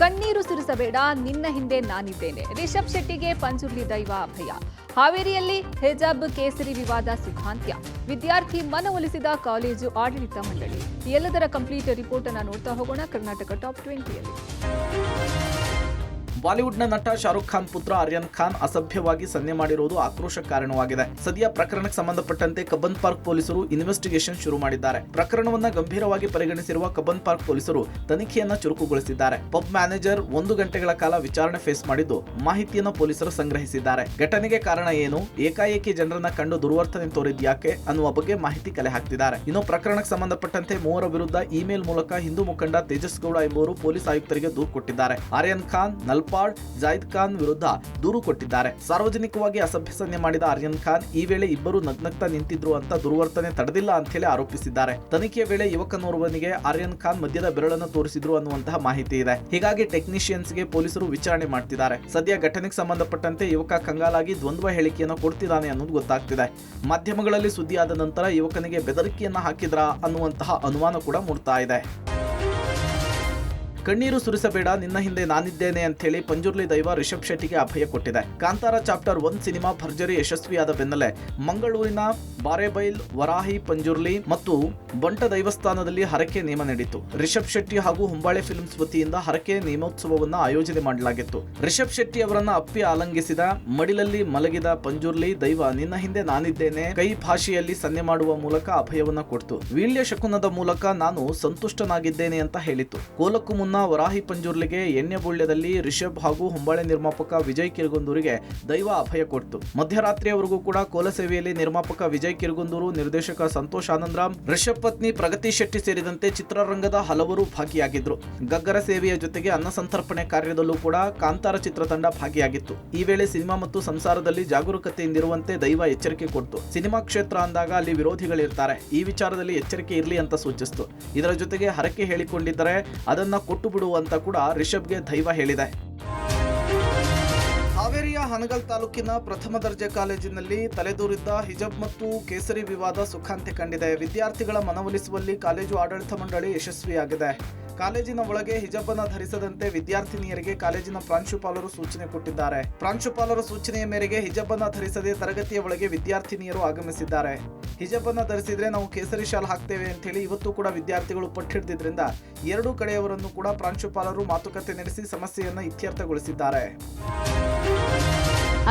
ಕಣ್ಣೀರು ಸುರಿಸಬೇಡ, ನಿನ್ನ ಹಿಂದೆ ನಾನಿದ್ದೇನೆ. ರಿಷಬ್ ಶೆಟ್ಟಿಗೆ ಪಂಜುರ್ಲಿ ದೈವ ಅಭಯ. ಹಾವೇರಿಯಲ್ಲಿ ಹಿಜಾಬ್ ಕೇಸರಿ ವಿವಾದ ಸುಖಾಂತ್ಯ. ವಿದ್ಯಾರ್ಥಿ ಮನವೊಲಿಸಿದ ಕಾಲೇಜು ಆಡಳಿತ ಮಂಡಳಿ. ಎಲ್ಲದರ ಕಂಪ್ಲೀಟ್ ರಿಪೋರ್ಟ್ ಅನ್ನು ನೋಡ್ತಾ ಹೋಗೋಣ. ಕರ್ನಾಟಕ ಟಾಪ್ 20ಯಲ್ಲಿ ಬಾಲಿವುಡ್ನ ನಟ ಶಾರುಖ್ ಖಾನ್ ಪುತ್ರ ಆರ್ಯನ್ ಖಾನ್ ಅಸಭ್ಯವಾಗಿ ಸನ್ನೆ ಮಾಡಿರುವುದು ಆಕ್ರೋಶ ಕಾರಣವಾಗಿದೆ. ಸದ್ಯ ಪ್ರಕರಣಕ್ಕೆ ಸಂಬಂಧಪಟ್ಟಂತೆ ಕಬ್ಬನ್ ಪಾರ್ಕ್ ಪೊಲೀಸರು ಇನ್ವೆಸ್ಟಿಗೇಷನ್ ಶುರು ಮಾಡಿದ್ದಾರೆ. ಪ್ರಕರಣವನ್ನ ಗಂಭೀರವಾಗಿ ಪರಿಗಣಿಸಿರುವ ಕಬ್ಬನ್ ಪಾರ್ಕ್ ಪೊಲೀಸರು ತನಿಖೆಯನ್ನ ಚುರುಕುಗೊಳಿಸಿದ್ದಾರೆ. ಪಬ್ ಮ್ಯಾನೇಜರ್ 1 ಗಂಟೆಗಳ ಕಾಲ ವಿಚಾರಣೆ ಫೇಸ್ ಮಾಡಿದ್ದು ಮಾಹಿತಿಯನ್ನು ಪೊಲೀಸರು ಸಂಗ್ರಹಿಸಿದ್ದಾರೆ. ಘಟನೆಗೆ ಕಾರಣ ಏನು, ಏಕಾಏಕಿ ಜನರನ್ನ ಕಂಡು ದುರ್ವರ್ತನೆ ತೋರಿದ್ಯಾಕೆ ಅನ್ನುವ ಬಗ್ಗೆ ಮಾಹಿತಿ ಕಲೆ ಹಾಕ್ತಿದ್ದಾರೆ. ಇನ್ನು ಪ್ರಕರಣಕ್ಕೆ ಸಂಬಂಧಪಟ್ಟಂತೆ 3 ವಿರುದ್ಧ ಇಮೇಲ್ ಮೂಲಕ ಹಿಂದೂ ಮುಖಂಡ ತೇಜಸ್ ಗೌಡ ಎಂಬುವರು ಪೊಲೀಸ್ ಆಯುಕ್ತರಿಗೆ ದೂರು ಕೊಟ್ಟಿದ್ದಾರೆ. ಆರ್ಯನ್ ಖಾನ್, ನಲ್ಪಾಡ್, ಜಾಹಿದ್ ಖಾನ್ ವಿರುದ್ಧ ದೂರು ಕೊಟ್ಟಿದ್ದಾರೆ. ಸಾರ್ವಜನಿಕವಾಗಿ ಅಸಭ್ಯ ಸನ್ನೆ ಮಾಡಿದ ಆರ್ಯನ್ ಖಾನ್ ಈ ವೇಳೆ ಇಬ್ಬರು ನಗ್ನಗ್ತಾ ನಿಂತಿದ್ರು ಅಂತ ದುರ್ವರ್ತನೆ ತಡೆದಿಲ್ಲ ಅಂತ ಹೇಳಿ ಆರೋಪಿಸಿದ್ದಾರೆ. ತನಿಖೆಯ ವೇಳೆ ಯುವಕನೋರ್ವನಿಗೆ ಆರ್ಯನ್ ಖಾನ್ ಮಧ್ಯದ ಬೆರಳನ್ನು ತೋರಿಸಿದ್ರು ಅನ್ನುವಂತಹ ಮಾಹಿತಿ ಇದೆ. ಹೀಗಾಗಿ ಟೆಕ್ನಿಷಿಯನ್ಸ್ಗೆ ಪೊಲೀಸರು ವಿಚಾರಣೆ ಮಾಡ್ತಿದ್ದಾರೆ. ಸದ್ಯ ಘಟನೆಗೆ ಸಂಬಂಧಪಟ್ಟಂತೆ ಯುವಕ ಕಂಗಾಲಾಗಿ ದ್ವಂದ್ವ ಹೇಳಿಕೆಯನ್ನು ಕೊಡ್ತಿದ್ದಾನೆ ಅನ್ನೋದು ಗೊತ್ತಾಗ್ತಿದೆ. ಮಾಧ್ಯಮಗಳಲ್ಲಿ ಸುದ್ದಿಯಾದ ನಂತರ ಯುವಕನಿಗೆ ಬೆದರಿಕೆಯನ್ನ ಹಾಕಿದ್ರಾ ಅನ್ನುವಂತಹ ಅನುಮಾನ ಕೂಡ ಮೂಡ್ತಾ ಇದೆ. ಕಣ್ಣೀರು ಸುರಿಸಬೇಡ, ನಿನ್ನ ಹಿಂದೆ ನಾನಿದ್ದೇನೆ ಅಂತ ಹೇಳಿ ಪಂಜುರ್ಲಿ ದೈವ ರಿಷಬ್ ಶೆಟ್ಟಿಗೆ ಅಭಯ ಕೊಟ್ಟಿದೆ. ಕಾಂತಾರ ಚಾಪ್ಟರ್ 1 ಸಿನಿಮಾ ಭರ್ಜರಿ ಯಶಸ್ವಿಯಾದ ಬೆನ್ನಲ್ಲೇ ಮಂಗಳೂರಿನ ಬಾರೆಬೈಲ್, ವರಾಹಿ, ಪಂಜುರ್ಲಿ ಮತ್ತು ಬಂಟ ದೈವಸ್ಥಾನದಲ್ಲಿ ಹರಕೆ ನೇಮ ನಡೆಯಿತು. ರಿಷಬ್ ಶೆಟ್ಟಿ ಹಾಗೂ ಹೊಂಬಾಳೆ ಫಿಲ್ಮ್ಸ್ ವತಿಯಿಂದ ಹರಕೆ ನೇಮೋತ್ಸವವನ್ನು ಆಯೋಜನೆ ಮಾಡಲಾಗಿತ್ತು. ರಿಷಬ್ ಶೆಟ್ಟಿ ಅವರನ್ನ ಅಪ್ಪಿ ಆಲಂಗಿಸಿದ ಮಡಿಲಲ್ಲಿ ಮಲಗಿದ ಪಂಜುರ್ಲಿ ದೈವ ನಿನ್ನ ಹಿಂದೆ ನಾನಿದ್ದೇನೆ ಕೈ ಭಾಷೆಯಲ್ಲಿ ಸನ್ನೆ ಮಾಡುವ ಮೂಲಕ ಅಭಯವನ್ನ ಕೊಡ್ತು. ವೀಳ್ಯ ಶಕುನದ ಮೂಲಕ ನಾನು ಸಂತುಷ್ಟನಾಗಿದ್ದೇನೆ ಅಂತ ಹೇಳಿತು. ಕೋಲಕ್ಕೂ ಮುನ್ನ ವರಾಹಿ ಪಂಜುರ್ಲಿಗೆ ಎಣ್ಣೆ ಬುಳ್ಯದಲ್ಲಿ ರಿಷಬ್ ಹಾಗೂ ಹೊಂಬಾಳೆ ನಿರ್ಮಾಪಕ ವಿಜಯ್ ಕಿರ್ಗುಂದೂರಿಗೆ ದೈವ ಅಭಯ ಕೊಡ್ತು. ಮಧ್ಯರಾತ್ರಿಯವರೆಗೂ ಕೂಡ ಕೋಲ ಸೇವೆಯಲ್ಲಿ ನಿರ್ಮಾಪಕ ವಿಜಯ್ ಕಿರ್ಗುಂದೂರು, ನಿರ್ದೇಶಕ ಸಂತೋಷ್ ಆನಂದರಾಮ್, ರಿಷಬ್ ಪತ್ನಿ ಪ್ರಗತಿ ಶೆಟ್ಟಿ ಸೇರಿದಂತೆ ಚಿತ್ರರಂಗದ ಹಲವರು ಭಾಗಿಯಾಗಿದ್ರು. ಗಗ್ಗರ ಸೇವೆಯ ಜೊತೆಗೆ ಅನ್ನ ಸಂತರ್ಪಣೆ ಕಾರ್ಯದಲ್ಲೂ ಕೂಡ ಕಾಂತಾರ ಚಿತ್ರತಂಡ ಭಾಗಿಯಾಗಿತ್ತು. ಈ ವೇಳೆ ಸಿನಿಮಾ ಮತ್ತು ಸಂಸಾರದಲ್ಲಿ ಜಾಗರೂಕತೆಯಿಂದಿರುವಂತೆ ದೈವ ಎಚ್ಚರಿಕೆ ಕೊಡ್ತು. ಸಿನಿಮಾ ಕ್ಷೇತ್ರ ಅಂದಾಗ ಅಲ್ಲಿ ವಿರೋಧಿಗಳಿರ್ತಾರೆ, ಈ ವಿಚಾರದಲ್ಲಿ ಎಚ್ಚರಿಕೆ ಇರಲಿ ಅಂತ ಸೂಚಿಸಿತು. ಇದರ ಜೊತೆಗೆ ಹರಕೆ ಹೇಳಿಕೊಂಡಿದ್ದರೆ ಅದನ್ನ ಕೊಟ್ಟು ಬಿಡುವಂತ ಕೂಡ ರಿಷಬ್ಗೆ ದೈವ ಹೇಳಿದೆ. ಹಾವೇರಿಯ ಹನಗಲ್ ತಾಲೂಕಿನ ಪ್ರಥಮ ದರ್ಜೆ ಕಾಲೇಜಿನಲ್ಲಿ ತಲೆದೂರಿದ್ದ ಹಿಜಾಬ್ ಮತ್ತು ಕೇಸರಿ ವಿವಾದ ಸುಖಾಂತ್ಯ ಕಂಡಿದೆ. ವಿದ್ಯಾರ್ಥಿಗಳ ಮನವೊಲಿಸುವಲ್ಲಿ ಕಾಲೇಜು ಆಡಳಿತ ಮಂಡಳಿ ಯಶಸ್ವಿಯಾಗಿದೆ. ಕಾಲೇಜಿನ ಒಳಗೆ ಹಿಜಾಬ್ ಅನ್ನು ಧರಿಸದಂತೆ ವಿದ್ಯಾರ್ಥಿನಿಯರಿಗೆ ಕಾಲೇಜಿನ ಪ್ರಾಂಶುಪಾಲರು ಸೂಚನೆ ಕೊಟ್ಟಿದ್ದಾರೆ. ಪ್ರಾಂಶುಪಾಲರ ಸೂಚನೆಯ ಮೇರೆಗೆ ಹಿಜಾಬ್ ಅನ್ನು ಧರಿಸದೆ ತರಗತಿಯ ಒಳಗೆ ವಿದ್ಯಾರ್ಥಿನಿಯರು ಆಗಮಿಸಿದ್ದಾರೆ. ಹಿಜಾಬ್ ಅನ್ನು ಧರಿಸಿದ್ರೆ ನಾವು ಕೇಸರಿ ಶಾಲ್ ಹಾಕ್ತೇವೆ ಅಂತ ಹೇಳಿ ಇವತ್ತು ಕೂಡ ವಿದ್ಯಾರ್ಥಿಗಳು ಪಟ್ಟಿಡಿದ್ರಿಂದ ಎರಡೂ ಕಡೆಯವರನ್ನು ಕೂಡ ಪ್ರಾಂಶುಪಾಲರು ಮಾತುಕತೆ ನಡೆಸಿ ಸಮಸ್ಯೆಯನ್ನು ಇತ್ಯರ್ಥಗೊಳಿಸಿದ್ದಾರೆ.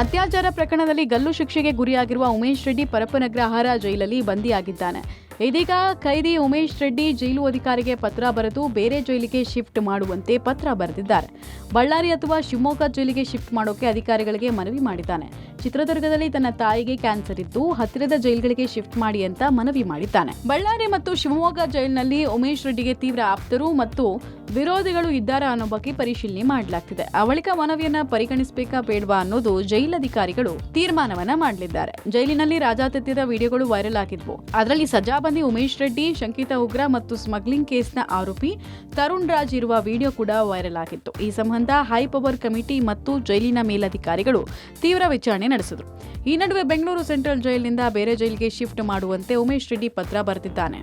ಅತ್ಯಾಚಾರ ಪ್ರಕರಣದಲ್ಲಿ ಗಲ್ಲು ಶಿಕ್ಷೆಗೆ ಗುರಿಯಾಗಿರುವ ಉಮೇಶ್ ರೆಡ್ಡಿ ಪರಪ್ಪನಗರ ಆಹಾರ ಜೈಲಲ್ಲಿ ಬಂದಿಯಾಗಿದ್ದಾನೆ. ಇದೀಗ ಖೈದಿ ಉಮೇಶ್ ರೆಡ್ಡಿ ಜೈಲು ಅಧಿಕಾರಿಗೆ ಪತ್ರ ಬರೆದು ಬೇರೆ ಜೈಲಿಗೆ ಶಿಫ್ಟ್ ಮಾಡುವಂತೆ ಪತ್ರ ಬರೆದಿದ್ದಾರೆ. ಬಳ್ಳಾರಿ ಅಥವಾ ಶಿವಮೊಗ್ಗ ಜೈಲಿಗೆ ಶಿಫ್ಟ್ ಮಾಡೋಕೆ ಅಧಿಕಾರಿಗಳಿಗೆ ಮನವಿ ಮಾಡಿದ್ದಾನೆ. ಚಿತ್ರದುರ್ಗದಲ್ಲಿ ತನ್ನ ತಾಯಿಗೆ ಕ್ಯಾನ್ಸರ್ ಇದ್ದು ಹತ್ತಿರದ ಜೈಲ್ಗಳಿಗೆ ಶಿಫ್ಟ್ ಮಾಡಿ ಅಂತ ಮನವಿ ಮಾಡಿದ್ದಾನೆ. ಬಳ್ಳಾರಿ ಮತ್ತು ಶಿವಮೊಗ್ಗ ಜೈಲಿನಲ್ಲಿ ಉಮೇಶ್ ರೆಡ್ಡಿಗೆ ತೀವ್ರ ಆಪ್ತರು ಮತ್ತು ವಿರೋಧಿಗಳು ಇದ್ದಾರಾ ಅನ್ನೋ ಬಗ್ಗೆ ಪರಿಶೀಲನೆ ಮಾಡಲಾಗ್ತಿದೆ. ಆ ಬಳಿಕ ಮನವಿಯನ್ನ ಪರಿಗಣಿಸಬೇಕಾ ಬೇಡವಾ ಅನ್ನೋದು ಜೈಲಧಿಕಾರಿಗಳು ತೀರ್ಮಾನವನ್ನ ಮಾಡಲಿದ್ದಾರೆ. ಜೈಲಿನಲ್ಲಿ ರಾಜಾತಿಥ್ಯದ ವಿಡಿಯೋಗಳು ವೈರಲ್ ಆಗಿದ್ವು. ಅದರಲ್ಲಿ ಸಜಾಬಂದಿ ಉಮೇಶ್ ರೆಡ್ಡಿ, ಶಂಕಿತ ಉಗ್ರ ಮತ್ತು ಸ್ಮಗ್ಲಿಂಗ್ ಕೇಸ್ನ ಆರೋಪಿ ತರುಣ್ ರಾಜ್ ಇರುವ ವಿಡಿಯೋ ಕೂಡ ವೈರಲ್ ಆಗಿತ್ತು. ಈ ಸಂಬಂಧ ಹೈ ಪವರ್ ಕಮಿಟಿ ಮತ್ತು ಜೈಲಿನ ಮೇಲಧಿಕಾರಿಗಳು ತೀವ್ರ ವಿಚಾರಣೆ ನಡೆಸಿದರು. ಈ ನಡುವೆ ಬೆಂಗಳೂರು ಸೆಂಟ್ರಲ್ ಜೈಲಿನಿಂದ ಬೇರೆ ಜೈಲಿಗೆ ಶಿಫ್ಟ್ ಮಾಡುವಂತೆ ಉಮೇಶ್ ರೆಡ್ಡಿ ಪತ್ರ ಬರೆದಿದ್ದಾನೆ.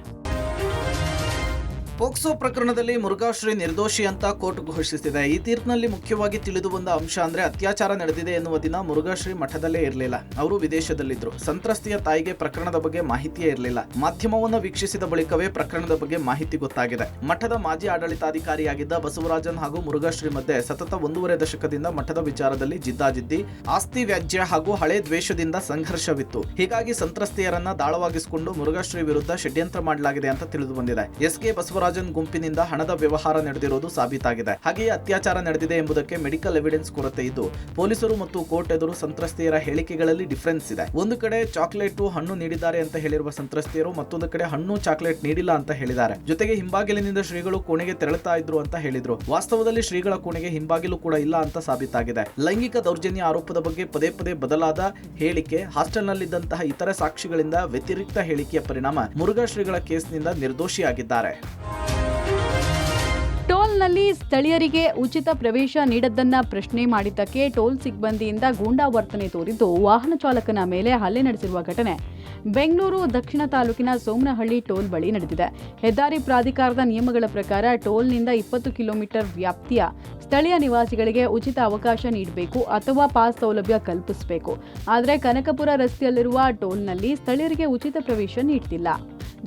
ಪೋಕ್ಸೋ ಪ್ರಕರಣದಲ್ಲಿ ಮುರುಘಾಶ್ರೀ ನಿರ್ದೋಷಿ ಅಂತ ಕೋರ್ಟ್ ಘೋಷಿಸಿದೆ. ಈ ತೀರ್ಪಿನಲ್ಲಿ ಮುಖ್ಯವಾಗಿ ತಿಳಿದು ಬಂದ ಅಂಶ ಅಂದ್ರೆ ಅತ್ಯಾಚಾರ ನಡೆದಿದೆ ಎನ್ನುವ ದಿನ ಮುರುಘಾಶ್ರೀ ಮಠದಲ್ಲೇ ಇರಲಿಲ್ಲ, ಅವರು ವಿದೇಶದಲ್ಲಿದ್ರು. ಸಂತ್ರಸ್ತೆಯ ತಾಯಿಗೆ ಪ್ರಕರಣದ ಬಗ್ಗೆ ಮಾಹಿತಿಯೇ ಇರಲಿಲ್ಲ. ಮಾಧ್ಯಮವನ್ನು ವೀಕ್ಷಿಸಿದ ಬಳಿಕವೇ ಪ್ರಕರಣದ ಬಗ್ಗೆ ಮಾಹಿತಿ ಗೊತ್ತಾಗಿದೆ. ಮಠದ ಮಾಜಿ ಆಡಳಿತಾಧಿಕಾರಿಯಾಗಿದ್ದ ಬಸವರಾಜನ್ ಹಾಗೂ ಮುರುಘಾಶ್ರೀ ಮಧ್ಯೆ ಸತತ 1.5 ದಶಕದಿಂದ ಮಠದ ವಿಚಾರದಲ್ಲಿ ಜಿದ್ದಾಜಿದ್ದಿ, ಆಸ್ತಿ ವ್ಯಾಜ್ಯ ಹಾಗೂ ಹಳೆ ದ್ವೇಷದಿಂದ ಸಂಘರ್ಷವಿತ್ತು. ಹೀಗಾಗಿ ಸಂತ್ರಸ್ತೆಯರನ್ನ ದಾಳವಾಗಿಸಿಕೊಂಡು ಮುರುಘಾಶ್ರೀ ವಿರುದ್ಧ ಷಡ್ಯಂತ್ರ ಮಾಡಲಾಗಿದೆ ಅಂತ ತಿಳಿದು ಬಂದಿದೆ. ಎಸ್ಕೆ ಬಸವರಾಜನ್ ಗುಂಪಿನಿಂದ ಹಣದ ವ್ಯವಹಾರ ನಡೆದಿರುವುದು ಸಾಬೀತಾಗಿದೆ. ಹಾಗೆಯೇ ಅತ್ಯಾಚಾರ ನಡೆದಿದೆ ಎಂಬುದಕ್ಕೆ ಮೆಡಿಕಲ್ ಎವಿಡೆನ್ಸ್ ಕೊರತೆ ಇದ್ದು ಪೊಲೀಸರು ಮತ್ತು ಕೋರ್ಟ್ ಎದುರು ಸಂತ್ರಸ್ತೆಯರ ಹೇಳಿಕೆಗಳಲ್ಲಿ ಡಿಫರೆನ್ಸ್ ಇದೆ. ಒಂದು ಕಡೆ ಚಾಕ್ಲೇಟು ಹಣ್ಣು ನೀಡಿದ್ದಾರೆ ಅಂತ ಹೇಳಿರುವ ಸಂತ್ರಸ್ತೆಯರು ಮತ್ತೊಂದು ಕಡೆ ಹಣ್ಣು ಚಾಕ್ಲೇಟ್ ನೀಡಿಲ್ಲ ಅಂತ ಹೇಳಿದ್ದಾರೆ. ಜೊತೆಗೆ ಹಿಂಬಾಗಿಲಿನಿಂದ ಶ್ರೀಗಳು ಕೋಣೆಗೆ ತೆರಳುತ್ತಾ ಇದ್ರು ಅಂತ ಹೇಳಿದ್ರು. ವಾಸ್ತವದಲ್ಲಿ ಶ್ರೀಗಳ ಕೋಣೆಗೆ ಹಿಂಬಾಗಿಲು ಕೂಡ ಇಲ್ಲ ಅಂತ ಸಾಬೀತಾಗಿದೆ. ಲೈಂಗಿಕ ದೌರ್ಜನ್ಯ ಆರೋಪದ ಬಗ್ಗೆ ಪದೇ ಪದೇ ಬದಲಾದ ಹೇಳಿಕೆ, ಹಾಸ್ಟೆಲ್ನಲ್ಲಿದ್ದಂತಹ ಇತರ ಸಾಕ್ಷಿಗಳಿಂದ ವ್ಯತಿರಿಕ್ತ ಹೇಳಿಕೆಯ ಪರಿಣಾಮ ಮುರುಘಾ ಶ್ರೀಗಳ ಕೇಸ್ನಿಂದ ನಿರ್ದೋಷಿಯಾಗಿದ್ದಾರೆ. ಟೋಲ್ನಲ್ಲಿ ಸ್ಥಳೀಯರಿಗೆ ಉಚಿತ ಪ್ರವೇಶ ನೀಡದ್ದನ್ನ ಪ್ರಶ್ನೆ ಮಾಡಿದ್ದಕ್ಕೆ ಟೋಲ್ ಸಿಬ್ಬಂದಿಯಿಂದ ಗೂಂಡಾವರ್ತನೆ ತೋರಿದ್ದು ವಾಹನ ಚಾಲಕನ ಮೇಲೆ ಹಲ್ಲೆ ನಡೆಸಿರುವ ಘಟನೆ ಬೆಂಗಳೂರು ದಕ್ಷಿಣ ತಾಲೂಕಿನ ಸೋಮನಹಳ್ಳಿ ಟೋಲ್ ಬಳಿ ನಡೆದಿದೆ. ಹೆದ್ದಾರಿ ಪ್ರಾಧಿಕಾರದ ನಿಯಮಗಳ ಪ್ರಕಾರ ಟೋಲ್ನಿಂದ 20 ಕಿಲೋಮೀಟರ್ ವ್ಯಾಪ್ತಿಯ ಸ್ಥಳೀಯ ನಿವಾಸಿಗಳಿಗೆ ಉಚಿತ ಅವಕಾಶ ನೀಡಬೇಕು ಅಥವಾ ಪಾಸ್ ಸೌಲಭ್ಯ ಕಲ್ಪಿಸಬೇಕು. ಆದರೆ ಕನಕಪುರ ರಸ್ತೆಯಲ್ಲಿರುವ ಟೋಲ್ನಲ್ಲಿ ಸ್ಥಳೀಯರಿಗೆ ಉಚಿತ ಪ್ರವೇಶ ನೀಡ್ತಿಲ್ಲ.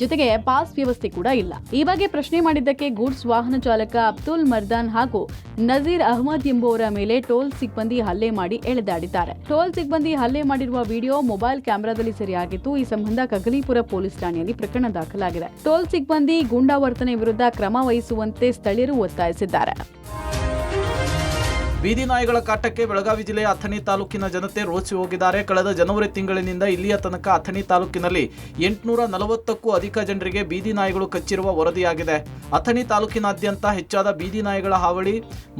ಜೊತೆಗೆ ಪಾಸ್ ವ್ಯವಸ್ಥೆ ಕೂಡ ಇಲ್ಲ. ಈ ಬಗ್ಗೆ ಪ್ರಶ್ನೆ ಮಾಡಿದ್ದಕ್ಕೆ ಗೂಡ್ಸ್ ವಾಹನ ಚಾಲಕ ಅಬ್ದುಲ್ ಮರ್ದಾನ್ ಹಾಗೂ ನಜೀರ್ ಅಹಮದ್ ಎಂಬುವರ ಮೇಲೆ ಟೋಲ್ ಸಿಬ್ಬಂದಿ ಹಲ್ಲೆ ಮಾಡಿ ಎಳೆದಾಡಿದ್ದಾರೆ. ಟೋಲ್ ಸಿಬ್ಬಂದಿ ಹಲ್ಲೆ ಮಾಡಿರುವ ವಿಡಿಯೋ ಮೊಬೈಲ್ ಕ್ಯಾಮೆರಾದಲ್ಲಿ ಸೆರೆಯಾಗಿದ್ದು, ಈ ಸಂಬಂಧ ಕಗಲೀಪುರ ಪೊಲೀಸ್ ಠಾಣೆಯಲ್ಲಿ ಪ್ರಕರಣ ದಾಖಲಾಗಿದೆ. ಟೋಲ್ ಸಿಬ್ಬಂದಿ ಗೂಂಡಾವರ್ತನೆ ವಿರುದ್ಧ ಕ್ರಮ ವಹಿಸುವಂತೆ ಸ್ಥಳೀಯರು ಒತ್ತಾಯಿಸಿದ್ದಾರೆ. ಬೀದಿ ನಾಯಿಗಳ ಕಾಟಕ್ಕೆ ಬೆಳಗಾವಿ ಜಿಲ್ಲೆಯ ಅಥಣಿ ತಾಲೂಕಿನ ಜನತೆ ರೋಸಿ ಹೋಗಿದ್ದಾರೆ. ಕಳೆದ ಜನವರಿ ತಿಂಗಳಿನಿಂದ ಇಲ್ಲಿಯ ತನಕ ಅಥಣಿ ತಾಲೂಕಿನಲ್ಲಿ 840ಕ್ಕೂ ಅಧಿಕ ಜನರಿಗೆ ಬೀದಿ ನಾಯಿಗಳು ಕಚ್ಚಿರುವ ವರದಿಯಾಗಿದೆ. ಅಥಣಿ ತಾಲೂಕಿನಾದ್ಯಂತ ಹೆಚ್ಚಾದ ಬೀದಿ ನಾಯಿಗಳ ಹಾವಳಿ.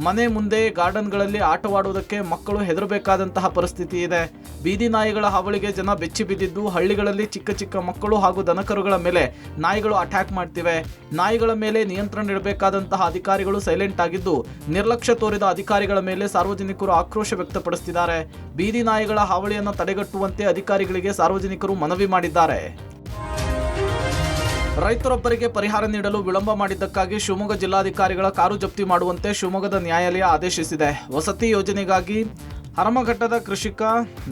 ಮನೆ ಮುಂದೆ ಗಾರ್ಡನ್ಗಳಲ್ಲಿ ಆಟವಾಡುವುದಕ್ಕೆ ಮಕ್ಕಳು ಹೆದರಬೇಕಾದಂತಹ ಪರಿಸ್ಥಿತಿ ಇದೆ. ಬೀದಿ ನಾಯಿಗಳ ಹಾವಳಿಗೆ ಜನ ಬೆಚ್ಚಿ ಬಿದ್ದಿದ್ದು, ಹಳ್ಳಿಗಳಲ್ಲಿ ಚಿಕ್ಕ ಚಿಕ್ಕ ಮಕ್ಕಳು ಹಾಗೂ ದನಕರುಗಳ ಮೇಲೆ ನಾಯಿಗಳು ಅಟ್ಯಾಕ್ ಮಾಡ್ತಿವೆ. ನಾಯಿಗಳ ಮೇಲೆ ನಿಯಂತ್ರಣ ಇಡಬೇಕಾದಂತಹ ಅಧಿಕಾರಿಗಳು ಸೈಲೆಂಟ್ ಆಗಿದ್ದು, ನಿರ್ಲಕ್ಷ್ಯ ತೋರಿದ ಅಧಿಕಾರಿಗಳ ಮೇಲೆ ಸಾರ್ವಜನಿಕರು ಆಕ್ರೋಶ ವ್ಯಕ್ತಪಡಿಸುತ್ತಿದ್ದಾರೆ. ಬೀದಿ ನಾಯಿಗಳ ಹಾವಳಿಯನ್ನು ತಡೆಗಟ್ಟುವಂತೆ ಅಧಿಕಾರಿಗಳಿಗೆ ಸಾರ್ವಜನಿಕರು ಮನವಿ ಮಾಡಿದ್ದಾರೆ. ರೈತರೊಬ್ಬರಿಗೆ ಪರಿಹಾರ ನೀಡಲು ವಿಳಂಬ ಮಾಡಿದ್ದಕ್ಕಾಗಿ ಶಿವಮೊಗ್ಗ ಜಿಲ್ಲಾಧಿಕಾರಿಗಳ ಕಾರು ಜಪ್ತಿ ಮಾಡುವಂತೆ ಶಿವಮೊಗ್ಗದ ನ್ಯಾಯಾಲಯ ಆದೇಶಿಸಿದೆ. ವಸತಿ ಯೋಜನೆಗಾಗಿ ಹರಮಘಟ್ಟದ ಕೃಷಿಕ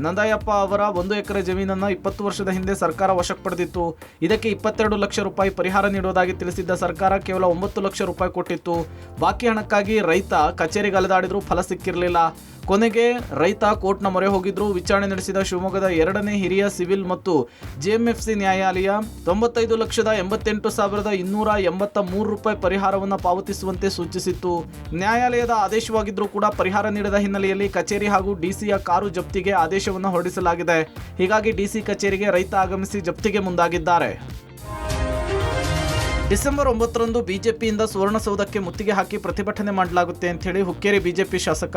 ನಂದಯ್ಯಪ್ಪ ಅವರ 1 ಎಕರೆ ಜಮೀನನ್ನು 20 ವರ್ಷದ ಹಿಂದೆ ಸರ್ಕಾರ ವಶಕ್ಕೆ ಪಡೆದಿತ್ತು. ಇದಕ್ಕೆ 22 ಲಕ್ಷ ರೂಪಾಯಿ ಪರಿಹಾರ ನೀಡುವುದಾಗಿ ತಿಳಿಸಿದ್ದ ಸರ್ಕಾರ ಕೇವಲ 9 ಲಕ್ಷ ರೂಪಾಯಿ ಕೊಟ್ಟಿತ್ತು. ಬಾಕಿ ಹಣಕ್ಕಾಗಿ ರೈತ ಕಚೇರಿಗೆ ಅಲೆದಾಡಿದ್ರೂ ಫಲ ಸಿಕ್ಕಿರಲಿಲ್ಲ. ಕೊನೆಗೆ ರೈತ ಕೋರ್ಟ್ನ ಮೊರೆ ಹೋಗಿದ್ರು. ವಿಚಾರಣೆ ನಡೆಸಿದ ಶಿವಮೊಗ್ಗದ 2ನೇ ಹಿರಿಯ ಸಿವಿಲ್ ಮತ್ತು ಜೆಎಂಎಫ್ಸಿ ನ್ಯಾಯಾಲಯ 95,88,283 ರೂಪಾಯಿ ಪರಿಹಾರವನ್ನು ಪಾವತಿಸುವಂತೆ ಸೂಚಿಸಿತ್ತು. ನ್ಯಾಯಾಲಯದ ಆದೇಶವಾಗಿದ್ರೂ ಕೂಡ ಪರಿಹಾರ ನೀಡದ ಹಿನ್ನೆಲೆಯಲ್ಲಿ ಕಚೇರಿ ಹಾಗೂ ಡಿಸಿಯ ಕಾರು ಜಪ್ತಿಗೆ ಆದೇಶವನ್ನು ಹೊರಡಿಸಲಾಗಿದೆ. ಹೀಗಾಗಿ ಡಿಸಿ ಕಚೇರಿಗೆ ರೈತ ಆಗಮಿಸಿ ಜಪ್ತಿಗೆ ಮುಂದಾಗಿದ್ದಾರೆ. ಡಿಸೆಂಬರ್ 9ರಂದು ಬಿಜೆಪಿಯಿಂದ ಸುವರ್ಣಸೌಧಕ್ಕೆ ಮುತ್ತಿಗೆ ಹಾಕಿ ಪ್ರತಿಭಟನೆ ಮಾಡಲಾಗುತ್ತೆ ಅಂತ ಹೇಳಿ ಹುಕ್ಕೇರಿ ಬಿಜೆಪಿ ಶಾಸಕ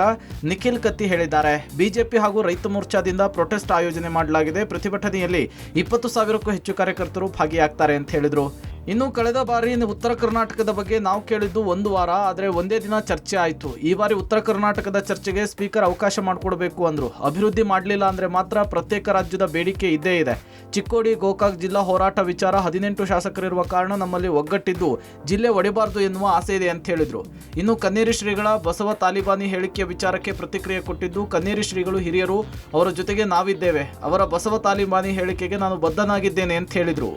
ನಿಖಿಲ್ ಕತ್ತಿ ಹೇಳಿದ್ದಾರೆ. ಬಿಜೆಪಿ ಹಾಗೂ ರೈತ ಮೋರ್ಚಾದಿಂದ ಪ್ರೊಟೆಸ್ಟ್ ಆಯೋಜನೆ ಮಾಡಲಾಗಿದೆ. ಪ್ರತಿಭಟನೆಯಲ್ಲಿ 20,000ಕ್ಕೂ ಹೆಚ್ಚು ಕಾರ್ಯಕರ್ತರು ಭಾಗಿಯಾಗ್ತಾರೆ ಅಂತ ಹೇಳಿದರು. ಇನ್ನು ಕಳೆದ ಬಾರಿ ಉತ್ತರ ಕರ್ನಾಟಕದ ಬಗ್ಗೆ ನಾವು ಕೇಳಿದ್ದು 1 ವಾರ, ಆದರೆ ಒಂದೇ ದಿನ ಚರ್ಚೆ ಆಯಿತು. ಈ ಬಾರಿ ಉತ್ತರ ಕರ್ನಾಟಕದ ಚರ್ಚೆಗೆ ಸ್ಪೀಕರ್ ಅವಕಾಶ ಮಾಡಿಕೊಡ್ಬೇಕು ಅಂದರು. ಅಭಿವೃದ್ಧಿ ಮಾಡಲಿಲ್ಲ ಅಂದರೆ ಮಾತ್ರ ಪ್ರತ್ಯೇಕ ರಾಜ್ಯದ ಬೇಡಿಕೆ ಇದ್ದೇ ಇದೆ. ಚಿಕ್ಕೋಡಿ ಗೋಕಾಕ್ ಜಿಲ್ಲಾ ಹೋರಾಟ ವಿಚಾರ 18 ಶಾಸಕರಿರುವ ಕಾರಣ ನಮ್ಮಲ್ಲಿ ಒಗ್ಗಟ್ಟಿದ್ದು ಜಿಲ್ಲೆ ಒಡೆಬಾರದು ಎನ್ನುವ ಆಸೆ ಇದೆ ಅಂತ ಹೇಳಿದರು. ಇನ್ನು ಕನ್ನೇರಿ ಶ್ರೀಗಳ ಬಸವ ತಾಲಿಬಾನಿ ಹೇಳಿಕೆಯ ವಿಚಾರಕ್ಕೆ ಪ್ರತಿಕ್ರಿಯೆ ಕೊಟ್ಟಿದ್ದು, ಕನ್ನೇರಿ ಶ್ರೀಗಳು ಹಿರಿಯರು, ಅವರ ಜೊತೆಗೆ ನಾವಿದ್ದೇವೆ. ಅವರ ಬಸವ ತಾಲಿಬಾನಿ ಹೇಳಿಕೆಗೆ ನಾನು ಬದ್ಧನಾಗಿದ್ದೇನೆ ಅಂತ ಹೇಳಿದರು.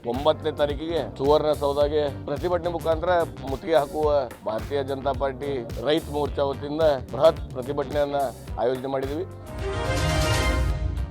9ನೇ ತಾರೀಕಿಗೆ ಸುವರ್ಣಸೌಧಗೆ ಪ್ರತಿಭಟನೆ ಮುಖಾಂತರ ಮುತ್ತಿಗೆ ಹಾಕುವ ಭಾರತೀಯ ಜನತಾ ಪಾರ್ಟಿ ರೈತ ಮೋರ್ಚಾ ವತಿಯಿಂದ ಬೃಹತ್ ಪ್ರತಿಭಟನೆಯನ್ನು ಆಯೋಜನೆ ಮಾಡಿದ್ದೀವಿ.